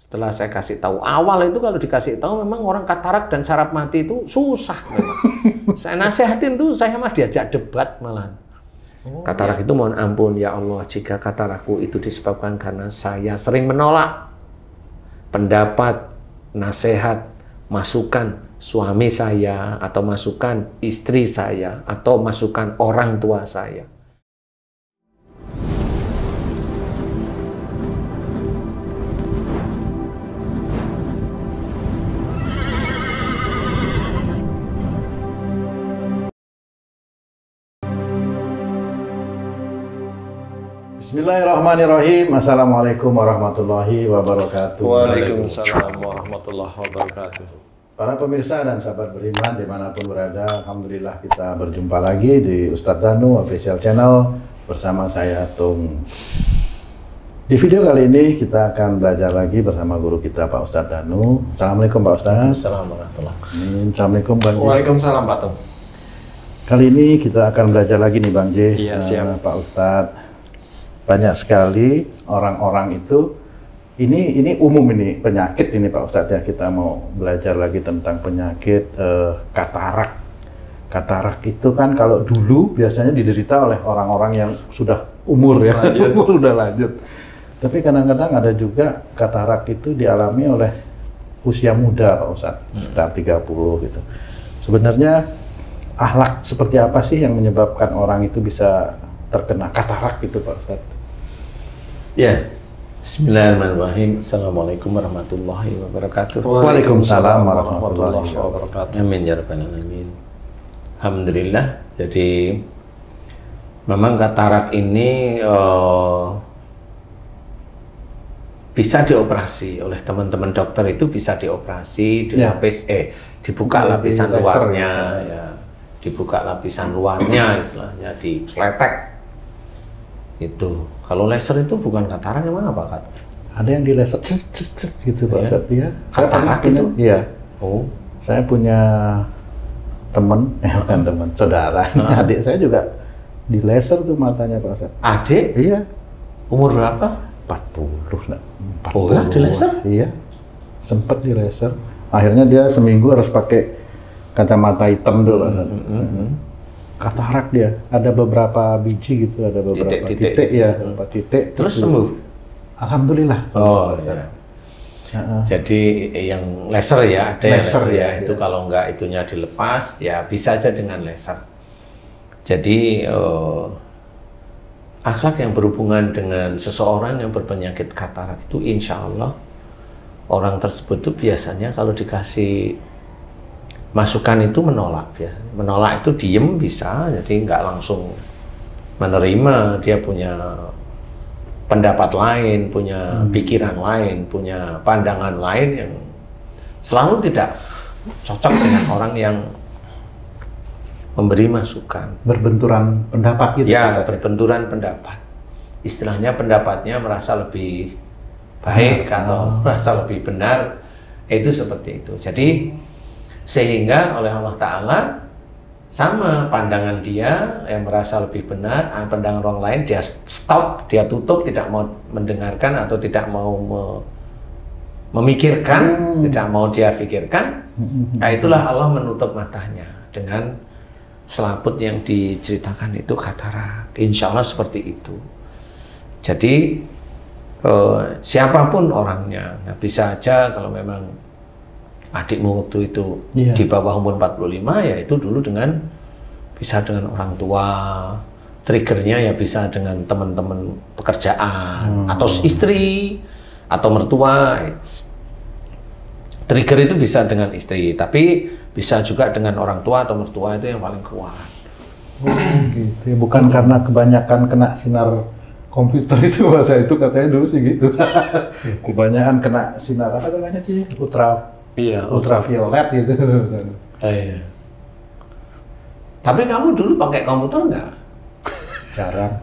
Setelah saya kasih tahu, awal itu kalau dikasih tahu memang orang katarak dan saraf mati itu susah memang. Saya nasihatin tuh, saya mah diajak debat malah. Katarak itu mohon ampun ya Allah, jika katarakku itu disebabkan karena saya sering menolak pendapat, nasihat, masukan suami saya, atau masukan istri saya, atau masukan orang tua saya. Bismillahirrahmanirrahim. Assalamualaikum warahmatullahi wabarakatuh. Waalaikumsalam warahmatullahi wabarakatuh. Para pemirsa dan sahabat beriman dimanapun berada, alhamdulillah kita berjumpa lagi di Ustadz Danu Official Channel bersama saya Tung. Di video kali ini kita akan belajar lagi bersama guru kita Pak Ustadz Danu. Assalamualaikum Pak Ustadz. Assalamualaikum warahmatullahi. Assalamualaikum Bang J. Waalaikumsalam Pak Tung. Kali ini kita akan belajar lagi nih Bang J. Iya, siap. Pak Ustadz. Banyak sekali orang-orang itu, ini umum ini penyakit ini Pak Ustadz ya, kita mau belajar lagi tentang penyakit katarak. Katarak itu kan kalau dulu biasanya diderita oleh orang-orang yang sudah umur ya, umur udah lanjut. Tapi kadang-kadang ada juga katarak itu dialami oleh usia muda Pak Ustadz, sekitar 30 gitu. Sebenarnya akhlak seperti apa sih yang menyebabkan orang itu bisa terkena katarak gitu Pak Ustadz? Ya, Bismillahirrahmanirrahim. Assalamualaikum warahmatullahi wabarakatuh. Waalaikumsalam warahmatullahi wabarakatuh. Amin ya rabbal alamin. Alhamdulillah. Jadi memang katarak ini bisa dioperasi oleh teman-teman dokter, itu bisa dioperasi, dibuka lapisan luarnya, ya, dibuka lapisan luarnya, istilahnya dikletek. Itu kalau laser itu bukan katarak, emang apa Kak? Ada yang di laser gitu Pak Ustadz ya. Katarak itu? Iya. Oh, saya punya teman, bukan teman, saudara. Adik saya juga di laser tuh matanya Pak Ustadz. Adik? Iya. Umur berapa? 40 nak. 40. Oh, di laser? Iya. Sempet di laser. Akhirnya dia seminggu harus pakai kacamata hitam dulu Pak Ustadz. Katarak dia, ada beberapa biji gitu, ada beberapa titik ya, beberapa titik. Terus sembuh? Alhamdulillah. Oh, ya. Jadi yang laser ya, ada yang laser ya, itu kalau enggak itunya dilepas, ya bisa aja dengan laser. Jadi akhlak yang berhubungan dengan seseorang yang berpenyakit katarak itu, insya Allah orang tersebut itu biasanya kalau dikasih masukan itu menolak biasanya. Menolak itu diem bisa, jadi nggak langsung menerima. Dia punya pendapat lain, punya pikiran lain, punya pandangan lain yang selalu tidak cocok dengan orang yang memberi masukan. Berbenturan pendapat gitu? Ya, berbenturan pendapat. Istilahnya pendapatnya merasa lebih baik atau merasa lebih benar, itu seperti itu. Jadi sehingga oleh Allah Ta'ala sama pandangan dia yang merasa lebih benar, pandangan orang lain dia stop, dia tutup, tidak mau mendengarkan atau tidak mau memikirkan, tidak mau dia pikirkan. Nah, itulah Allah menutup matanya dengan selaput yang diceritakan itu katarak. Insya Allah seperti itu. Jadi siapapun orangnya, nah, bisa aja kalau memang adikmu waktu itu di bawah umur 45, ya itu dulu bisa dengan orang tua, triggernya ya bisa dengan teman-teman pekerjaan, atau istri, atau mertua. Trigger itu bisa dengan istri, tapi bisa juga dengan orang tua atau mertua, itu yang paling kuat. Gitu ya, bukan karena kebanyakan kena sinar komputer itu, bahasa itu katanya dulu sih gitu. Kebanyakan kena sinar apa namanya sih, ultraviolet gitu. Iya. Tapi kamu dulu pakai komputer nggak? Jarang.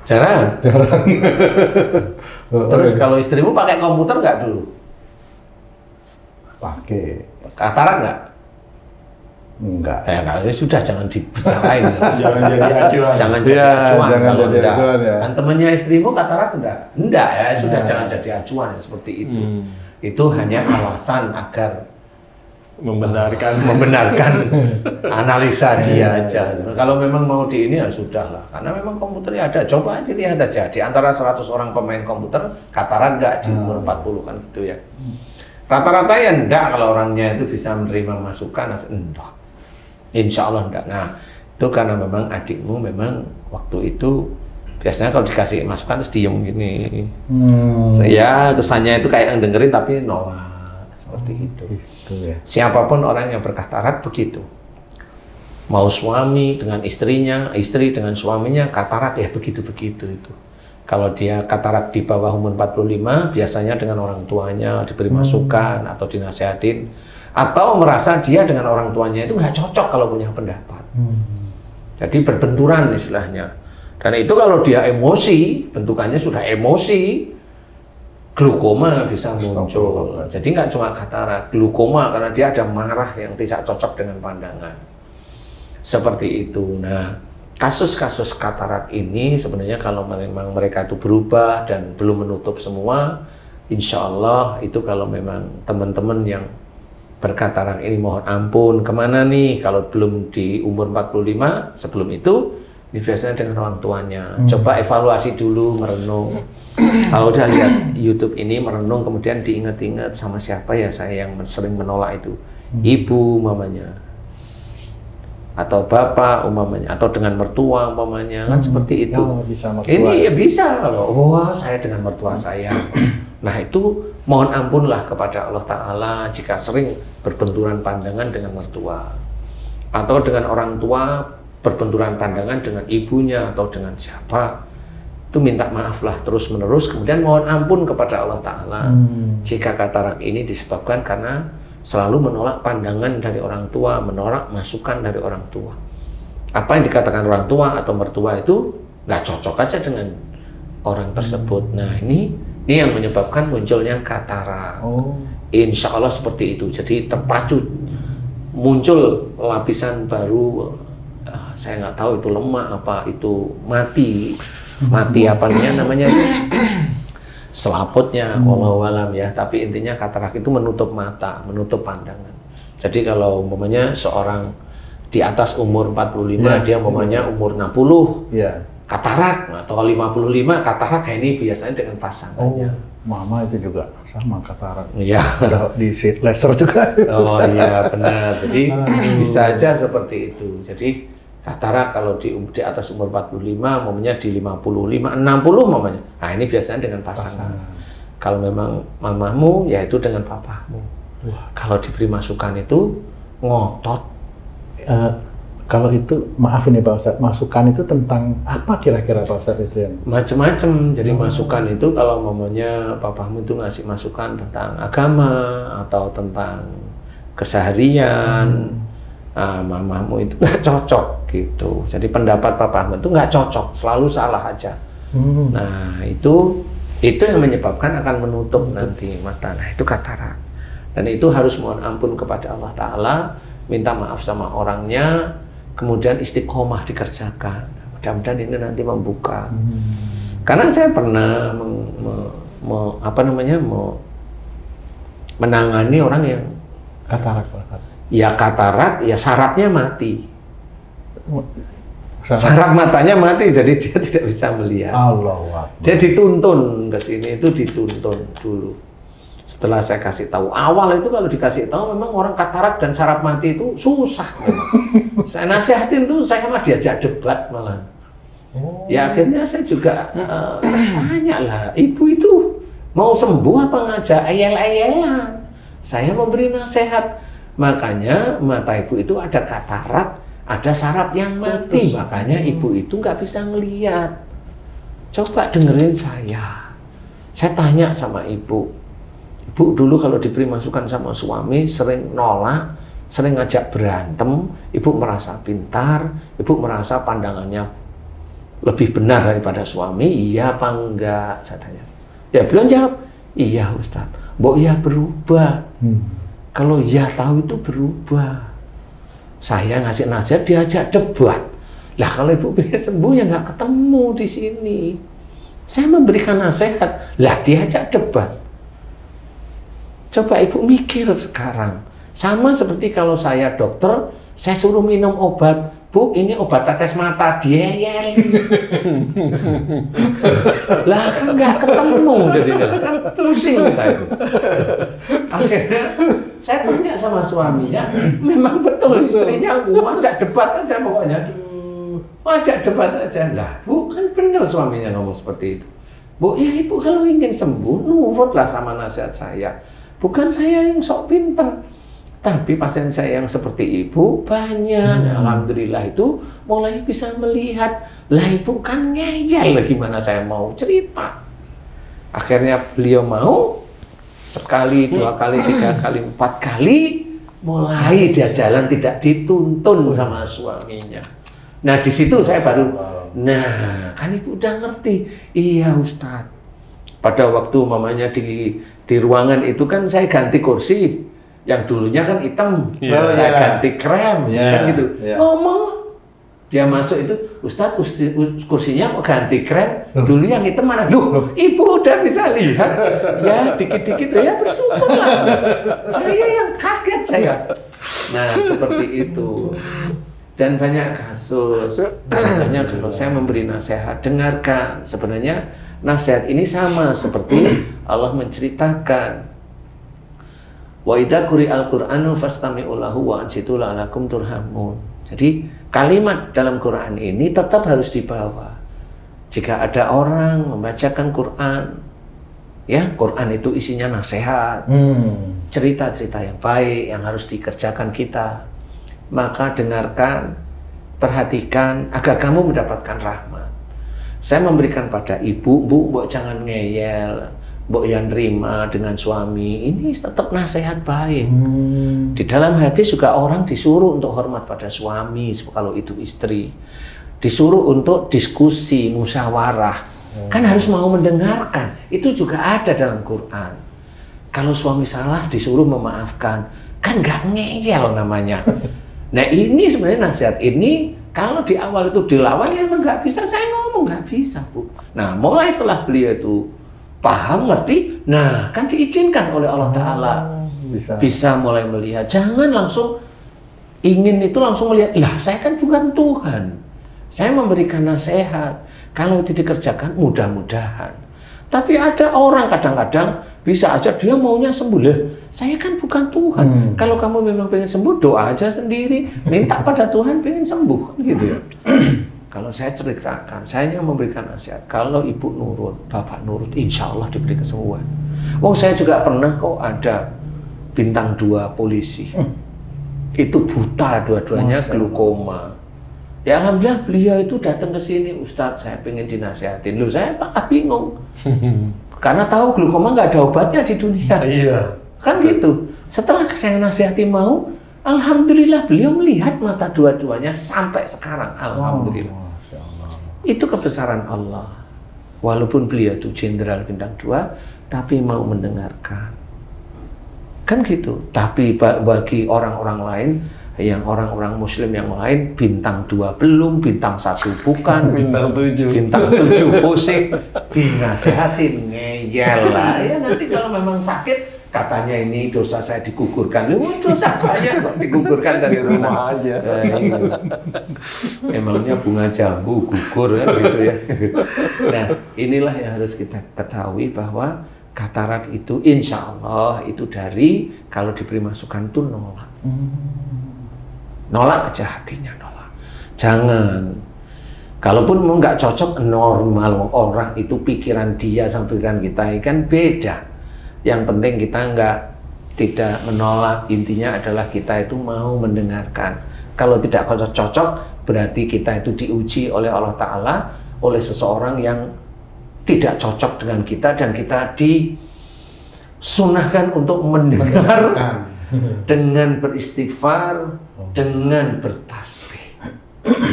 Jarang? Jarang. Terus kalau istrimu pakai komputer nggak dulu? Pakai. Katarak nggak? Enggak. Ya kalau sudah jangan dibicarain. Jangan jadi acuan. Jangan jadi Iya, acuan jangan kalau jadi enggak. acuan, ya. Dan temannya istrimu katarak enggak? Enggak ya, sudah jangan jadi acuan seperti itu. Itu hanya alasan agar membenarkan analisa dia aja. Kalau memang mau di ini ya sudahlah. Karena memang komputernya ada. Coba aja lihat aja di antara 100 orang pemain komputer katarak enggak di umur 40 kan gitu ya. Rata-rata ya enggak kalau orangnya itu bisa menerima masukan, enggak. Insya Allah enggak. Nah, itu karena memang adikmu memang waktu itu biasanya kalau dikasih masukan terus diem gini. Saya kesannya itu kayak yang dengerin tapi nolak seperti itu. Ya. Siapapun orang yang berkatarak begitu. Mau suami dengan istrinya, istri dengan suaminya katarak ya begitu-begitu itu. Kalau dia katarak di bawah umur 45, biasanya dengan orang tuanya diberi masukan atau dinasehatin, atau merasa dia dengan orang tuanya itu nggak cocok kalau punya pendapat. Jadi berbenturan istilahnya. Dan itu kalau dia emosi, bentukannya sudah emosi, glukoma bisa muncul. Jadi nggak cuma katarak, glukoma karena dia ada marah yang tidak cocok dengan pandangan. Seperti itu. Nah, kasus-kasus katarak ini sebenarnya kalau memang mereka itu berubah dan belum menutup semua, insya Allah itu kalau memang teman-teman yang berkatarak ini mohon ampun, kemana nih kalau belum di umur 45, sebelum itu, ini biasanya dengan orang tuanya. Coba evaluasi dulu, merenung. Kalau udah lihat YouTube ini, merenung, kemudian diingat-ingat sama siapa ya saya yang sering menolak itu. Ibu mamanya. Atau bapak umpamanya, atau dengan mertua umpamanya, kan seperti itu. Ini ya bisa kalau, wah saya dengan mertua saya. Nah itu mohon ampunlah kepada Allah Ta'ala jika sering berbenturan pandangan dengan mertua. Atau dengan orang tua berbenturan pandangan dengan ibunya atau dengan siapa. Itu minta maaflah terus menerus, kemudian mohon ampun kepada Allah Ta'ala. Jika katarak ini disebabkan karena selalu menolak pandangan dari orang tua, menolak masukan dari orang tua. Apa yang dikatakan orang tua atau mertua itu nggak cocok aja dengan orang tersebut. Nah ini yang menyebabkan munculnya katarak. Insya Allah seperti itu. Jadi terpacu muncul lapisan baru. Saya nggak tahu itu lemah apa itu mati namanya selaputnya, walau alam ya. Tapi intinya katarak itu menutup mata, menutup pandangan. Jadi kalau umpamanya seorang di atas umur 45, dia umpamanya umur 60, katarak, atau 55 katarak, kayak ini biasanya dengan pasangannya. Mama itu juga sama katarak. Iya. Di laser juga. Oh iya benar. Jadi bisa aja seperti itu. Jadi katarak kalau di atas umur 45, mamanya di 55, 60 mamanya. Nah ini biasanya dengan pasangan. Kalau memang mamahmu, ya itu dengan papahmu. Kalau diberi masukan itu ngotot. Kalau itu, maaf ini Pak Ustadz, masukan itu tentang apa kira-kira Pak Ustadz itu yang? Macam-macam. Jadi masukan itu kalau mamanya papahmu itu ngasih masukan tentang agama atau tentang keseharian. Nah, mamahmu itu nggak cocok gitu. Jadi pendapat papahmu itu nggak cocok, selalu salah aja. Nah itu yang menyebabkan akan menutup nanti mata. Nah itu katarak. Dan itu harus mohon ampun kepada Allah Ta'ala, minta maaf sama orangnya, kemudian istiqomah dikerjakan. Mudah-mudahan ini nanti membuka. Karena saya pernah menangani orang yang Katarak. Ya katarak, ya sarafnya mati. Saraf matanya mati, jadi dia tidak bisa melihat. Allah. Dia dituntun ke sini, itu dituntun dulu. Setelah saya kasih tahu, awal itu kalau dikasih tahu memang orang katarak dan saraf mati itu susah memang. Saya nasihatin tuh, saya mah diajak debat malah. Ya akhirnya saya juga tanya lah, ibu itu mau sembuh apa ngajak ayel-ayelan? Saya memberi nasihat. Makanya mata ibu itu ada katarak, ada saraf yang mati. Makanya ibu itu nggak bisa ngelihat. Coba dengerin saya. Saya tanya sama ibu. Ibu dulu kalau diberi masukan sama suami sering nolak, sering ngajak berantem. Ibu merasa pintar, ibu merasa pandangannya lebih benar daripada suami. Iya apa enggak? Saya tanya. Ya beliau jawab, iya Ustadz. Mbok ya berubah. Kalau ya tahu itu berubah. Saya ngasih nasihat, diajak debat. Lah kalau ibu pengen sembuh ya nggak ketemu di sini. Saya memberikan nasihat, lah diajak debat. Coba ibu mikir sekarang. Sama seperti kalau saya dokter, saya suruh minum obat. Bu, ini obat tetes mata, dieyel. Lah kan nggak ketemu jadinya, kan pusing kita itu. Akhirnya saya tanya sama suaminya, memang betul istrinya ajak debat aja pokoknya. Ajak debat aja. Lah bu, kan benar suaminya ngomong seperti itu. Bu, ya ibu kalau ingin sembuh, nurutlah sama nasihat saya. Bukan saya yang sok pinter. Tapi pasien saya yang seperti ibu banyak, alhamdulillah itu mulai bisa melihat. Lah ibu kan ngeyel, gimana saya mau cerita. Akhirnya beliau mau, sekali, 2 kali, 3 kali, 4 kali, mulai dia jalan tidak dituntun sama suaminya. Nah di situ saya baru, nah kan ibu udah ngerti. Iya Ustadz, pada waktu mamanya di ruangan itu kan saya ganti kursi. Yang dulunya kan hitam, saya ganti krem, kan gitu. Ngomong, dia masuk itu, Ustadz, kursinya kok ganti krem? Dulu yang hitam mana? Loh, ibu udah bisa lihat. Ya, dikit-dikit, ya bersyukur lah. Saya yang kaget, saya. Nah, seperti itu. Dan banyak kasus, misalnya kalau saya memberi nasihat, dengarkan. Sebenarnya nasihat ini sama seperti Allah menceritakan. Wa idza quri'al Qur'anu fastami'u lahu wa ansitu la'alakum turhamun. Jadi kalimat dalam Quran ini tetap harus dibawa. Jika ada orang membacakan Quran, ya Quran itu isinya nasihat, cerita-cerita yang baik yang harus dikerjakan kita, maka dengarkan, perhatikan agar kamu mendapatkan rahmat. Saya memberikan pada ibu, bu, jangan ngeyel. Mbok yang nerima dengan suami, ini tetap nasihat baik. Di dalam hadis juga orang disuruh untuk hormat pada suami, kalau itu istri. Disuruh untuk diskusi, musyawarah. Kan harus mau mendengarkan. Itu juga ada dalam Quran. Kalau suami salah disuruh memaafkan. Kan nggak ngeyel namanya. Nah ini sebenarnya nasihat ini, kalau di awal itu dilawan, ya emang nggak bisa, saya ngomong nggak bisa Bu. Nah mulai setelah beliau itu paham, ngerti, nah kan diizinkan oleh Allah Ta'ala bisa mulai melihat. Jangan langsung ingin itu langsung melihat, lah saya kan bukan Tuhan, saya memberikan nasihat, kalau itu dikerjakan mudah-mudahan. Tapi ada orang kadang-kadang bisa aja dia maunya sembuh, lah saya kan bukan Tuhan. Kalau kamu memang pengen sembuh, doa aja sendiri, minta pada Tuhan pengen sembuh, gitu ya. Kalau saya ceritakan, saya hanya memberikan nasihat. Kalau ibu nurut, bapak nurut, insya Allah diberi kesembuhan. Oh, saya juga pernah kok ada bintang 2 polisi. Itu buta dua-duanya, glaukoma. Ya alhamdulillah beliau itu datang ke sini, Ustadz saya pengen dinasihatin. Loh saya bingung. Karena tahu glaukoma nggak ada obatnya di dunia. Iya. Kan gitu. Setelah saya nasihati mau, alhamdulillah beliau melihat mata dua-duanya sampai sekarang. Alhamdulillah. Itu kebesaran Allah. Walaupun beliau itu jenderal bintang 2, tapi mau mendengarkan. Kan gitu. Tapi bagi orang-orang lain, yang orang-orang muslim yang lain, bintang 2 belum, bintang 1 bukan, bintang 7 pusing, dinasehatin, ngeyel lah. Ya nanti kalau memang sakit, katanya ini dosa saya digugurkan. Loh, dosa saya kok digugurkan dari rumah aja. Emangnya bunga jambu gugur kan gitu ya. Nah, inilah yang harus kita ketahui bahwa katarak itu insya Allah itu dari kalau diberi masukan itu nolak. Nolak aja hatinya, nolak. Jangan. Kalaupun mau nggak cocok, normal orang itu pikiran dia sama pikiran kita kan beda. Yang penting kita tidak menolak, intinya adalah kita itu mau mendengarkan. Kalau tidak cocok, berarti kita itu diuji oleh Allah Ta'ala, oleh seseorang yang tidak cocok dengan kita, dan kita disunahkan untuk mendengar dengan beristighfar, dengan bertasbih.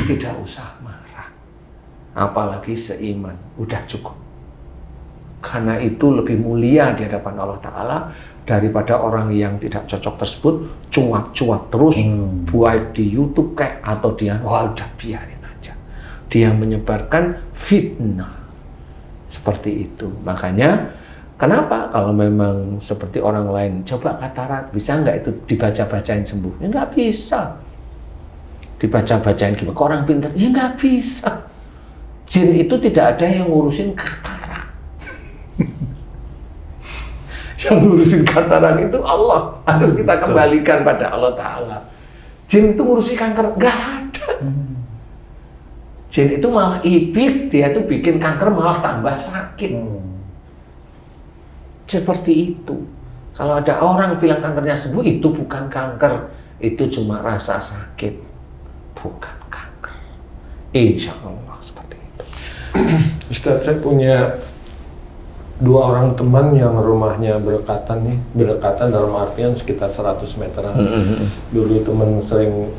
Tidak usah marah, apalagi seiman, udah cukup. Karena itu lebih mulia di hadapan Allah Ta'ala daripada orang yang tidak cocok tersebut cuap-cuap terus, buat di YouTube kayak atau dia udah biarin aja. Dia menyebarkan fitnah. Seperti itu. Makanya kenapa kalau memang seperti orang lain coba katarak, bisa nggak itu dibaca-bacain sembuh? Ya nggak bisa. Dibaca-bacain gimana? Kok orang pintar? Ya nggak bisa. Jin itu tidak ada yang ngurusin katarak. Yang ngurusin katarak itu Allah. Harus kita kembalikan pada Allah Ta'ala. Jin itu ngurusin kanker? Nggak ada. Jin itu malah ibik, dia tuh bikin kanker malah tambah sakit. Seperti itu. Kalau ada orang bilang kankernya sembuh, itu bukan kanker. Itu cuma rasa sakit. Bukan kanker. Insya Allah seperti itu. Ustadz, saya punya 2 orang teman yang rumahnya berdekatan nih, berdekatan dalam artian sekitar 100 meteran. Dulu teman sering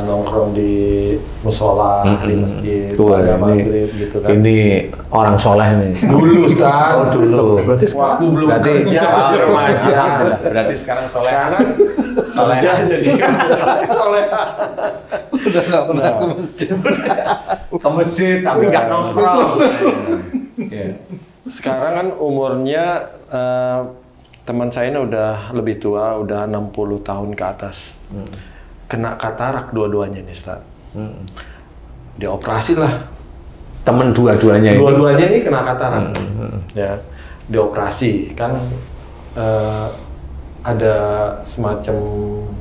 nongkrong di musola, di masjid, pada maghrib gitu kan. Ini orang soleh nih. Dulu Ustaz. Oh dulu. Berarti waktu belum kerja, masih remaja. Berarti sekarang soleh. Sekarang kerja jadi soleh. Udah nggak pernah ke masjid. Ke masjid tapi nggak nongkrong. Sekarang kan umurnya teman saya ini udah lebih tua, udah 60 tahun ke atas. Kena katarak dua-duanya nih, Ustaz. Dioperasi lah. Temen dua-duanya ini? Dua-duanya ini kena katarak. Ya, dioperasi. Kan ada semacam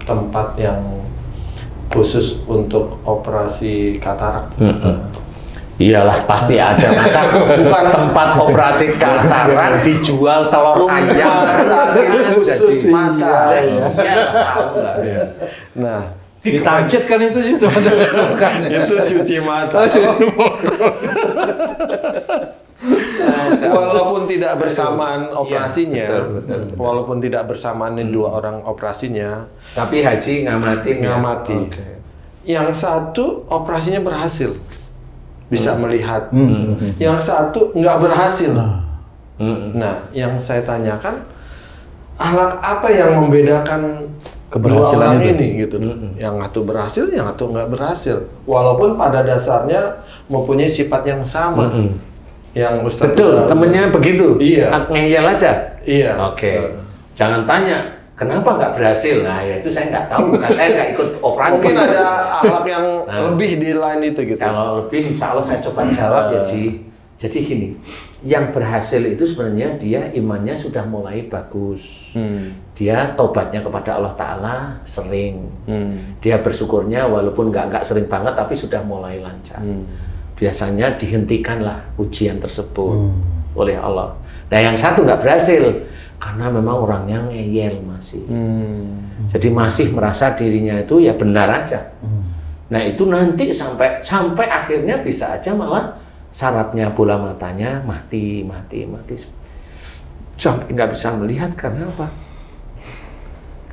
tempat yang khusus untuk operasi katarak. Iyalah pasti ada, masa bukan tempat operasi katarak dijual telur ayam khusus mata. Nah, Ditajit kan itu bukan. Itu cuci mata. Walaupun tidak bersamaan operasinya, walaupun tidak bersamaan dua orang operasinya, tapi Haji ngamatin. Okay. Yang satu operasinya berhasil. Bisa melihat, yang satu nggak berhasil. Nah, yang saya tanyakan, akhlak apa yang membedakan keberhasilan ini gitu? Yang satu berhasil, yang satu nggak berhasil. Walaupun pada dasarnya mempunyai sifat yang sama. Yang Ustaz betul, temennya begitu. Iya. Ngeyel aja. Iya. Oke. Jangan tanya. Kenapa nggak berhasil? Nah, ya itu saya nggak tahu, karena saya nggak ikut operasi. Mungkin ada akhlak yang lebih di lain itu gitu. Kalau lebih, insya Allah saya coba jawab ya, Ji. Jadi gini, yang berhasil itu sebenarnya dia imannya sudah mulai bagus. Dia tobatnya kepada Allah Ta'ala sering. Dia bersyukurnya walaupun nggak sering banget, tapi sudah mulai lancar. Biasanya dihentikanlah ujian tersebut oleh Allah. Nah, yang satu nggak berhasil. Karena memang orangnya ngeyel masih. Jadi masih merasa dirinya itu ya benar aja. Nah itu nanti sampai akhirnya bisa aja malah sarafnya bola matanya mati. Sampai nggak bisa melihat karena apa?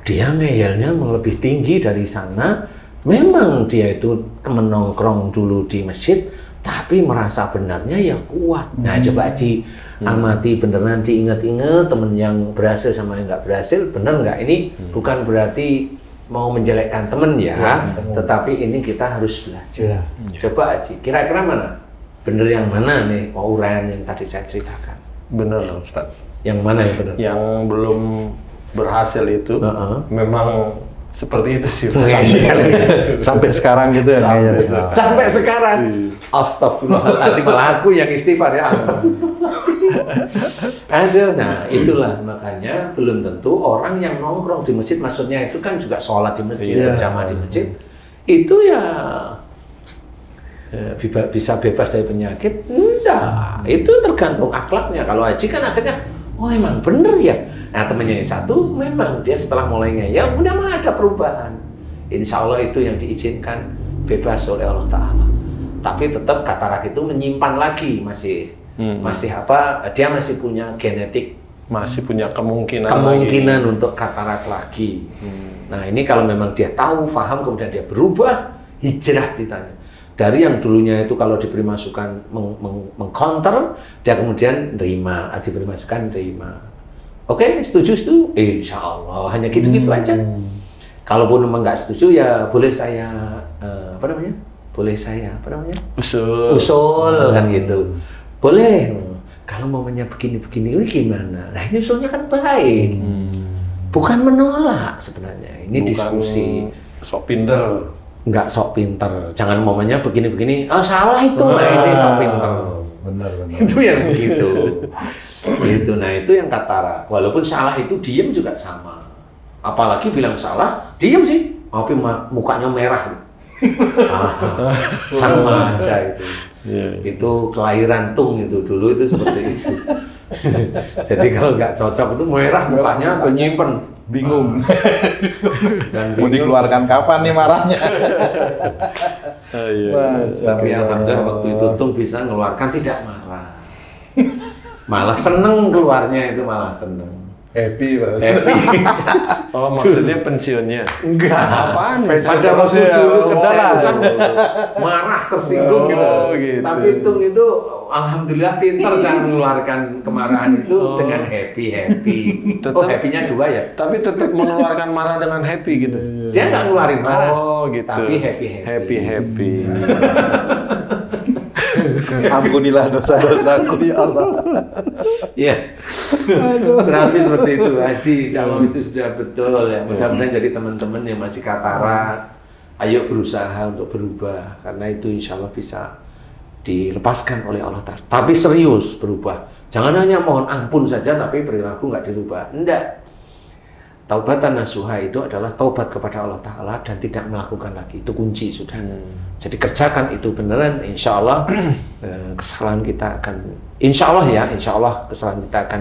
Dia ngeyelnya lebih tinggi dari sana. Memang dia itu menongkrong dulu di masjid, tapi merasa benarnya ya kuat. Nah coba Haji amati beneran, diingat-ingat temen yang berhasil sama yang nggak berhasil, bener nggak? Ini bukan berarti mau menjelekkan temen ya, tetapi ini kita harus belajar. Coba Haji, kira-kira mana? Bener yang mana nih? Uraian yang tadi saya ceritakan. Bener Ustaz. Yang mana yang bener? Yang belum berhasil itu memang seperti itu sih. Sampai sekarang gitu ya. Sampai sekarang. Astagfirullahaladzim, malah aku yang istighfar ya. Ada. Nah itulah makanya belum tentu orang yang nongkrong di masjid, maksudnya itu kan juga sholat di masjid, berjamaah di masjid, itu ya bisa bebas dari penyakit. Enggak, itu tergantung akhlaknya. Kalau Haji kan akhirnya, oh emang bener ya. Nah temennya yang satu memang dia setelah mulai ngeyel, udah mulai ada perubahan. Insya Allah itu yang diizinkan bebas oleh Allah Ta'ala. Tapi tetap katarak itu menyimpan lagi, masih apa? Dia masih punya genetik, masih punya kemungkinan lagi untuk katarak lagi. Nah ini kalau memang dia tahu, paham, kemudian dia berubah, hijrah ditanya. Dari yang dulunya itu kalau diberi masukan mengcounter, dia kemudian nerima, diberi masukan nerima. Oke, setuju itu? Insya Allah, hanya gitu-gitu aja. Kalaupun memang nggak setuju ya boleh saya apa namanya? Boleh saya apa namanya? Usul kan gitu. Boleh. Kalau momennya begini-begini ini gimana? Nah ini usulnya kan baik. Bukan menolak sebenarnya. Ini bukan diskusi. sok pinter. Nggak sok pinter. Jangan momennya begini-begini. Oh salah itu. Nah ini sok pinter. Benar. Itu yang begitu. Itu. Nah itu yang katarak. Walaupun salah itu diem juga sama. Apalagi bilang salah, diem sih. Tapi mukanya merah. Sama aja itu. Itu kelahiran tung itu dulu itu seperti itu. Jadi kalau nggak cocok itu merah mukanya penyimpen. Bingung. Dan Mau dikeluarkan kapan nih marahnya? Tapi alhamdulillah waktu itu Tung bisa mengeluarkan tidak marah. Malah seneng keluarnya itu malah seneng. Happy banget. Happy. Oh maksudnya pensiunnya? Enggak. Apaan? Pada waktu dulu kendala kan marah tersinggung gitu. Gitu. Tapi Tung itu alhamdulillah pintar cara mengeluarkan kemarahan itu dengan happy. Oh happy-nya dua ya? Tapi tetap mengeluarkan marah dengan happy gitu? Dia nggak ngeluarin marah. Oh gitu. Tapi happy. Ampunilah dosa-dosaku ya Allah. Iya. Terapi seperti itu, Haji. Kalau itu sudah betul ya. Mudah-mudahan jadi teman-teman yang masih katarak, ayo berusaha untuk berubah. Karena itu insya Allah bisa dilepaskan oleh Allah Ta'ala. Tapi serius berubah. Jangan hanya mohon ampun saja, tapi perilaku nggak dirubah. Enggak. Taubatan nasuha itu adalah taubat kepada Allah Ta'ala dan tidak melakukan lagi. Itu kunci sudah. Jadi kerjakan itu beneran, insya Allah kesalahan kita akan, insya Allah kesalahan kita akan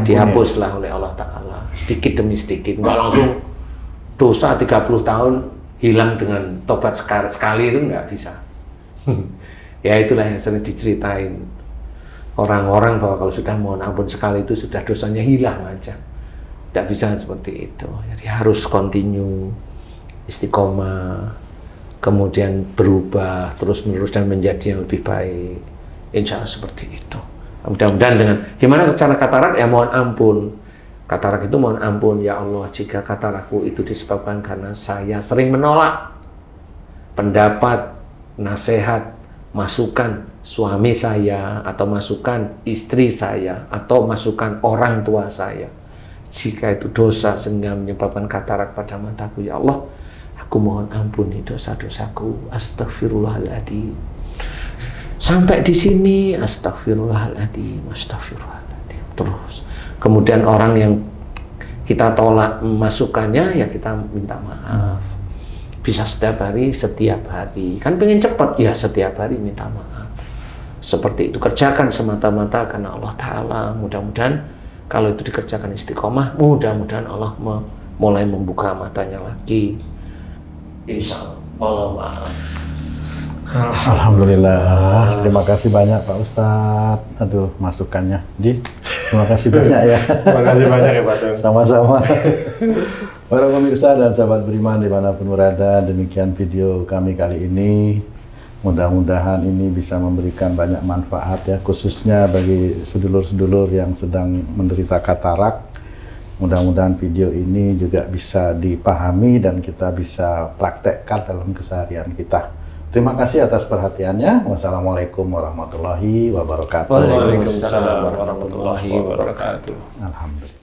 dihapuslah oleh Allah Ta'ala. Sedikit demi sedikit. Nggak langsung dosa 30 tahun hilang dengan taubat sekali itu nggak bisa. Ya itulah yang sering diceritain orang-orang bahwa kalau sudah mohon ampun sekali itu sudah dosanya hilang aja. Tidak bisa seperti itu. Jadi harus continue, istiqomah, kemudian berubah terus-menerus dan menjadi yang lebih baik. Insya Allah seperti itu. Mudah-mudahan dengan gimana cara katarak ya mohon ampun. Katarak itu mohon ampun ya Allah jika katarakku itu disebabkan karena saya sering menolak pendapat, nasihat, masukan suami saya atau masukan istri saya atau masukan orang tua saya. Jika itu dosa sehingga menyebabkan katarak pada mataku ya Allah, aku mohon ampuni dosa-dosaku. Astaghfirullahaladzim. Sampai di sini astaghfirullahaladzim. Terus kemudian orang yang kita tolak masukannya ya kita minta maaf. Bisa setiap hari. Kan pengen cepat ya setiap hari minta maaf. Seperti itu, kerjakan semata-mata karena Allah Ta'ala. Mudah-mudahan kalau itu dikerjakan istiqomah, mudah-mudahan Allah mulai membuka matanya lagi. Insya Allah. Alhamdulillah. Terima kasih banyak Pak Ustadz. Aduh, masukannya. Terima kasih banyak ya. Terima kasih banyak ya Pak Tung. Sama-sama. Para pemirsa dan sahabat beriman dimanapun berada, demikian video kami kali ini. Mudah-mudahan ini bisa memberikan banyak manfaat ya, khususnya bagi sedulur-sedulur yang sedang menderita katarak. Mudah-mudahan video ini juga bisa dipahami dan kita bisa praktekkan dalam keseharian kita. Terima kasih atas perhatiannya. Wassalamualaikum warahmatullahi wabarakatuh. Waalaikumsalam warahmatullahi wabarakatuh. Alhamdulillah.